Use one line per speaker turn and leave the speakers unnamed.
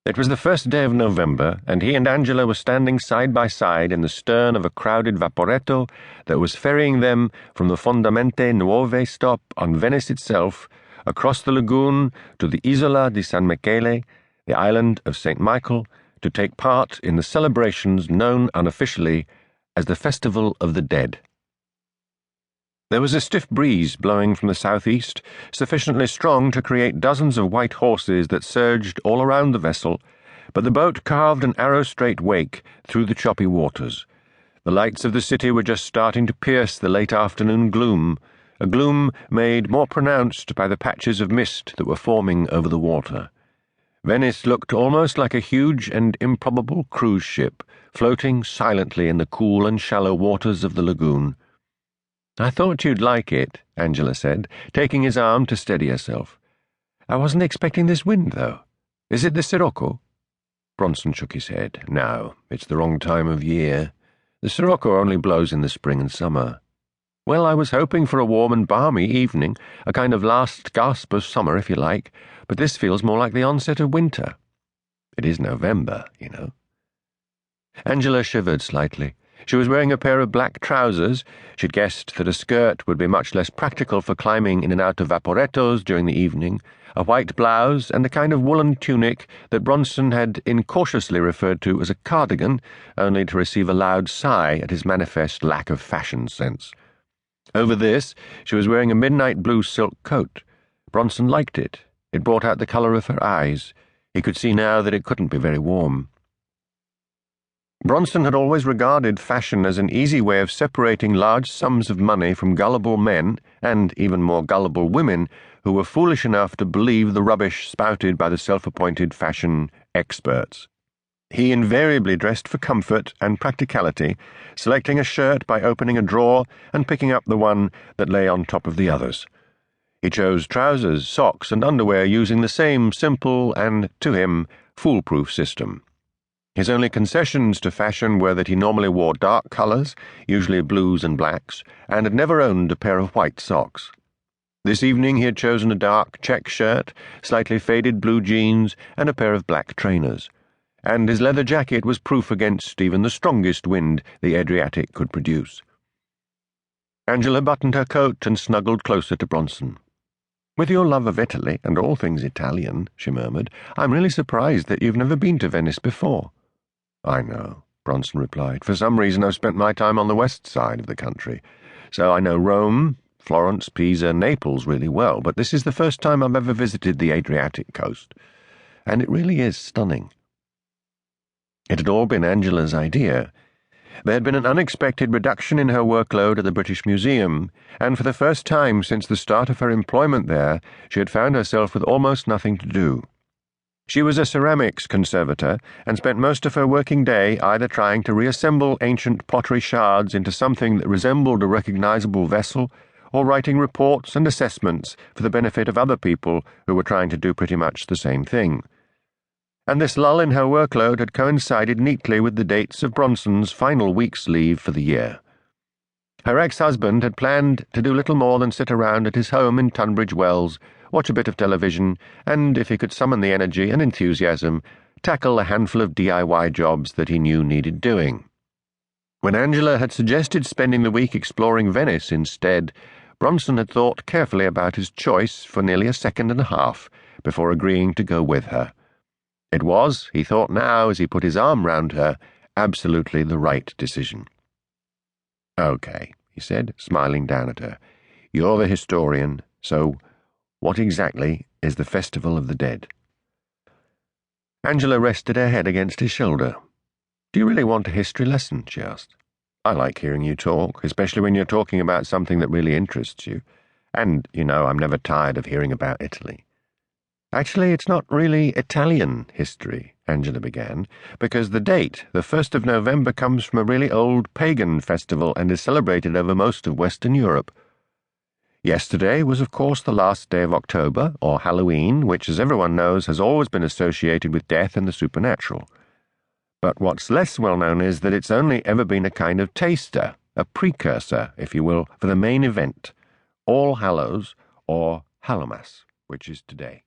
It was the first day of November, and he and Angela were standing side by side in the stern of a crowded vaporetto that was ferrying them from the Fondamente Nuove stop on Venice itself, across the lagoon to the Isola di San Michele, the island of St. Michael, to take part in the celebrations known unofficially as the Festival of the Dead. There was a stiff breeze blowing from the southeast, sufficiently strong to create dozens of white horses that surged all around the vessel, but the boat carved an arrow-straight wake through the choppy waters. The lights of the city were just starting to pierce the late afternoon gloom, a gloom made more pronounced by the patches of mist that were forming over the water. Venice looked almost like a huge and improbable cruise ship, floating silently in the cool and shallow waters of the lagoon. "I thought you'd like it," Angela said, taking his arm to steady herself. "I wasn't expecting this wind, though. Is it the sirocco?" Bronson shook his head. "No, it's the wrong time of year. The sirocco only blows in the spring and summer." "Well, I was hoping for a warm and balmy evening, a kind of last gasp of summer, if you like, but this feels more like the onset of winter." "It is November, you know." Angela shivered slightly. She was wearing a pair of black trousers. She'd guessed that a skirt would be much less practical for climbing in and out of vaporettos during the evening, a white blouse, and a kind of woolen tunic that Bronson had incautiously referred to as a cardigan, only to receive a loud sigh at his manifest lack of fashion sense. Over this, she was wearing a midnight blue silk coat. Bronson liked it. It brought out the colour of her eyes. He could see now that it couldn't be very warm. Bronson had always regarded fashion as an easy way of separating large sums of money from gullible men, and even more gullible women, who were foolish enough to believe the rubbish spouted by the self-appointed fashion experts. He invariably dressed for comfort and practicality, selecting a shirt by opening a drawer and picking up the one that lay on top of the others. He chose trousers, socks, and underwear using the same simple and, to him, foolproof system. His only concessions to fashion were that he normally wore dark colours, usually blues and blacks, and had never owned a pair of white socks. This evening he had chosen a dark check shirt, slightly faded blue jeans, and a pair of black trainers, and his leather jacket was proof against even the strongest wind the Adriatic could produce. Angela buttoned her coat and snuggled closer to Bronson. "With your love of Italy and all things Italian," she murmured, "I'm really surprised that you've never been to Venice before." "I know," Bronson replied. "For some reason I've spent my time on the west side of the country, so I know Rome, Florence, Pisa, Naples really well, but this is the first time I've ever visited the Adriatic coast, and it really is stunning." It had all been Angela's idea. There had been an unexpected reduction in her workload at the British Museum, and for the first time since the start of her employment there, she had found herself with almost nothing to do. She was a ceramics conservator and spent most of her working day either trying to reassemble ancient pottery shards into something that resembled a recognizable vessel, or writing reports and assessments for the benefit of other people who were trying to do pretty much the same thing. And this lull in her workload had coincided neatly with the dates of Bronson's final week's leave for the year. Her ex-husband had planned to do little more than sit around at his home in Tunbridge Wells, watch a bit of television, and, if he could summon the energy and enthusiasm, tackle a handful of DIY jobs that he knew needed doing. When Angela had suggested spending the week exploring Venice instead, Bronson had thought carefully about his choice for nearly a second and a half before agreeing to go with her. It was, he thought now as he put his arm round her, absolutely the right decision. "Okay," he said, smiling down at her. "You're the historian, so what exactly is the Festival of the Dead?" Angela rested her head against his shoulder. "Do you really want a history lesson?" she asked. "I like hearing you talk, especially when you're talking about something that really interests you. And, you know, I'm never tired of hearing about Italy." "Actually, it's not really Italian history," Angela began, "because the date, the 1st of November, comes from a really old pagan festival and is celebrated over most of Western Europe. Yesterday was, of course, the last day of October, or Halloween, which, as everyone knows, has always been associated with death and the supernatural. But what's less well known is that it's only ever been a kind of taster, a precursor, if you will, for the main event, All Hallows, or Hallowmas, which is today.